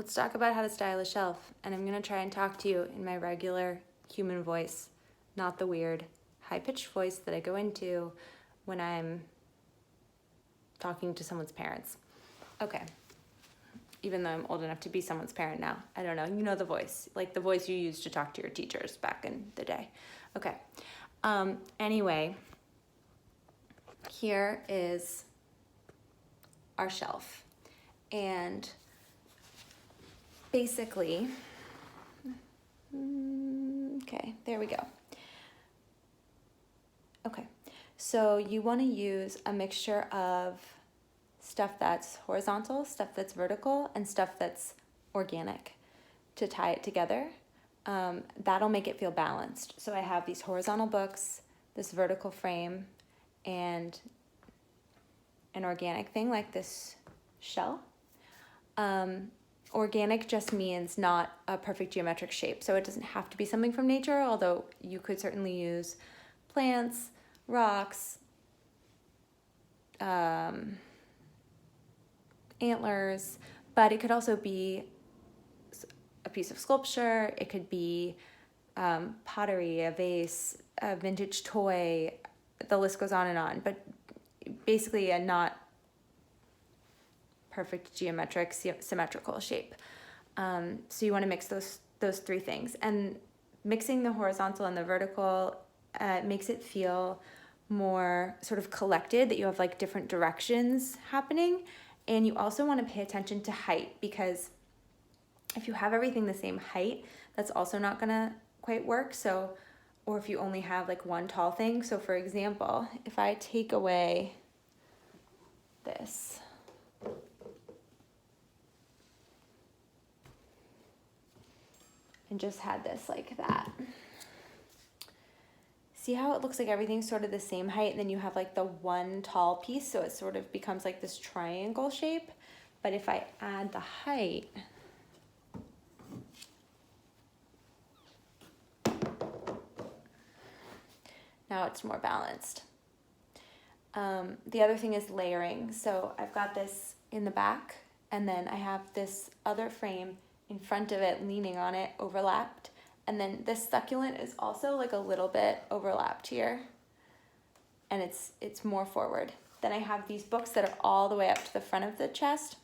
Let's talk about how to style a shelf, and I'm gonna try and talk to you in my regular human voice, not the weird, high-pitched voice that I go into when I'm talking to someone's parents. Okay, even though I'm old enough to be someone's parent now. I don't know, you know the voice, like the voice you used to talk to your teachers back in the day. Okay, anyway, here is our shelf, and basically, okay, there we go. Okay, so you want to use a mixture of stuff that's horizontal, stuff that's vertical, and stuff that's organic to tie it together. That'll make it feel balanced. So I have these horizontal books, this vertical frame, and an organic thing like this shell. Organic just means not a perfect geometric shape, so it doesn't have to be something from nature, although you could certainly use plants, rocks, antlers, but it could also be a piece of sculpture, it could be pottery, a vase, a vintage toy, the list goes on, but basically a not perfect geometric, symmetrical shape. So you want to mix those three things, and mixing the horizontal and the vertical makes it feel more sort of collected, that you have like different directions happening. And you also want to pay attention to height, because if you have everything the same height, that's also not gonna quite work. So, or if you only have like one tall thing. So for example, if I take away this, and just had this like that. See how it looks like everything's sort of the same height, and then you have like the one tall piece, so it sort of becomes like this triangle shape. But if I add the height, now it's more balanced. The other thing is layering. So I've got this in the back, and then I have this other frame in front of it, leaning on it, overlapped. And then this succulent is also like a little bit overlapped here, and it's more forward. Then I have these books that are all the way up to the front of the chest.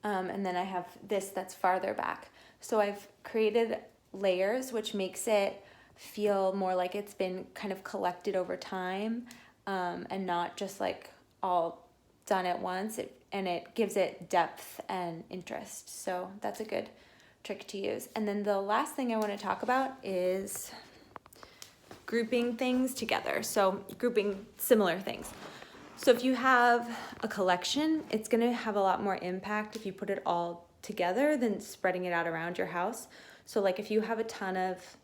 And then I have this that's farther back. So I've created layers, which makes it feel more like it's been kind of collected over time, and not just like all done at once. And it gives it depth and interest. So that's a good trick to use. And then the last thing I want to talk about is grouping things together. So grouping similar things. So if you have a collection, it's going to have a lot more impact if you put it all together than spreading it out around your house. So like if you have a ton of,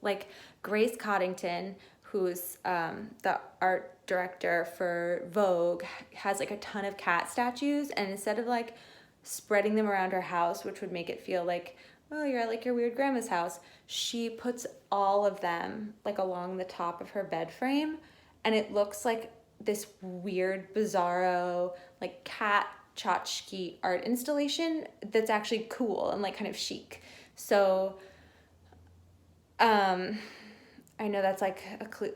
like Grace Coddington, who's the art director for Vogue, has like a ton of cat statues, and instead of like spreading them around her house, which would make it feel like, oh, you're at like your weird grandma's house, she puts all of them like along the top of her bed frame, and it looks like this weird, bizarro, like cat tchotchke art installation that's actually cool and like kind of chic. So I know that's like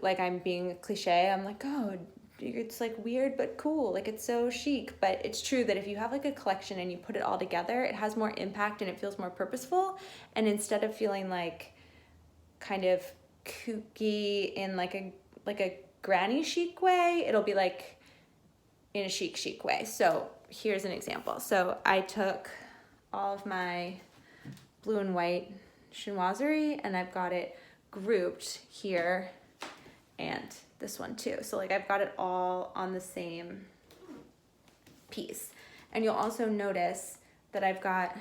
like I'm being a cliche. I'm like, oh, it's like weird but cool, like it's so chic. But it's true that if you have like a collection and you put it all together, it has more impact and it feels more purposeful. And instead of feeling like kind of kooky in like a granny chic way, it'll be like in a chic way. So here's an example. So I took all of my blue and white chinoiserie, and I've got it grouped here and this one too. So like I've got it all on the same piece. And you'll also notice that I've got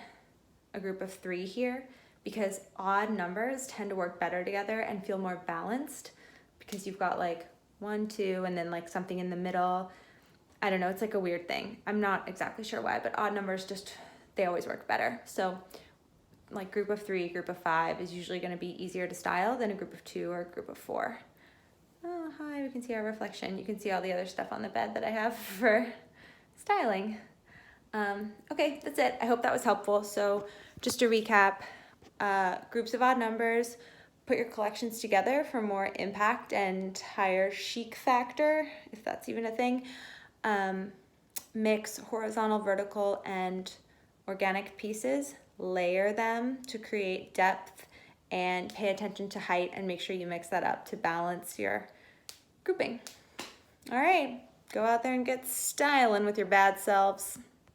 a group of 3 here, because odd numbers tend to work better together and feel more balanced, because you've got like 1, 2, and then like something in the middle. I don't know, it's like a weird thing. I'm not exactly sure why, but odd numbers just, they always work better. So like group of 3, group of 5 is usually going to be easier to style than a group of 2 or a group of 4. Oh, hi, we can see our reflection. You can see all the other stuff on the bed that I have for styling. Okay, that's it. I hope that was helpful. So just to recap, groups of odd numbers, put your collections together for more impact and higher chic factor, if that's even a thing. Mix horizontal, vertical, and organic pieces, layer them to create depth, and pay attention to height and make sure you mix that up to balance your grouping. All right, go out there and get styling with your bad selves.